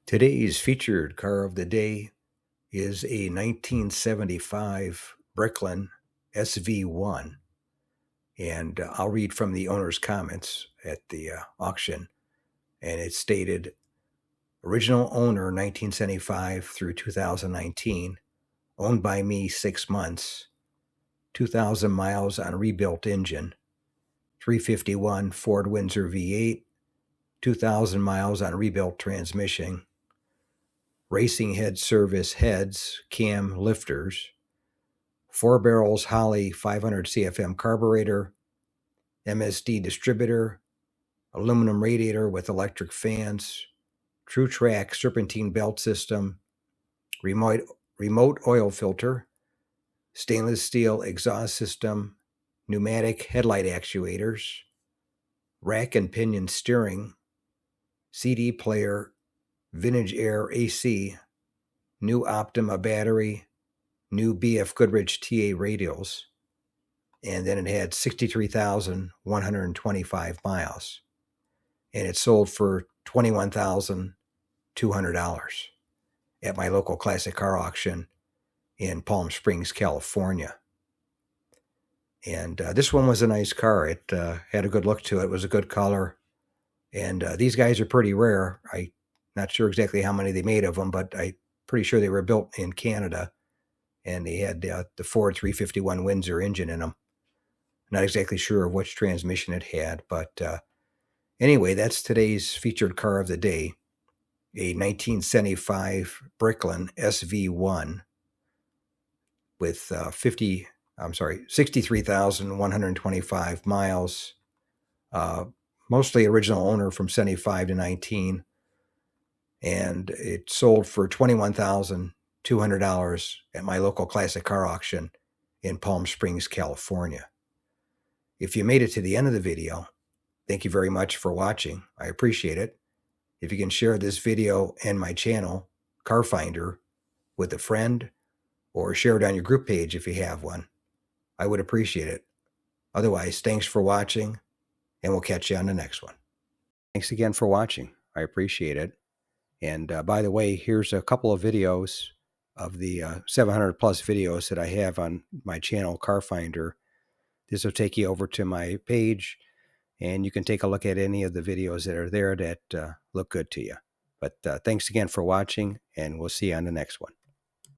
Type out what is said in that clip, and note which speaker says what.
Speaker 1: Today's featured car of the day is a 1975 Bricklin SV1. And I'll read from the owner's comments at the auction. And it stated, original owner 1975 through 2019, owned by me 6 months, 2,000 miles on rebuilt engine, 351 Ford Windsor V8, 2,000 miles on rebuilt transmission, racing head service heads, cam lifters, 4 barrels Holley 500 CFM carburetor, MSD distributor, aluminum radiator with electric fans, True Track serpentine belt system, remote oil filter, stainless steel exhaust system, pneumatic headlight actuators, rack and pinion steering, CD player, vintage air AC, new Optima battery, new BF Goodrich TA radials, and then it had 63,125 miles. And it sold for $21,200 at my local classic car auction in Palm Springs, California. And this one was a nice car. It had a good look to it. It was a good color. And these guys are pretty rare. I'm not sure exactly how many they made of them, but I'm pretty sure they were built in Canada. And they had the Ford 351 Windsor engine in them. Not exactly sure of which transmission it had, but anyway, that's today's featured car of the day, a 1975 Bricklin SV1 with 63,125 miles, mostly original owner from 75 to 19, and it sold for $21,200 at my local classic car auction in Palm Springs, California. If you made it to the end of the video, thank you very much for watching. I appreciate it. If you can share this video and my channel, Car Finder, with a friend, or share it on your group page if you have one, I would appreciate it. Otherwise, thanks for watching, and we'll catch you on the next one. Thanks again for watching. I appreciate it. And by the way, here's a couple of videos of the 700 plus videos that I have on my channel, Car Finder. This will take you over to my page, and you can take a look at any of the videos that are there that look good to you. But thanks again for watching, and we'll see you on the next one.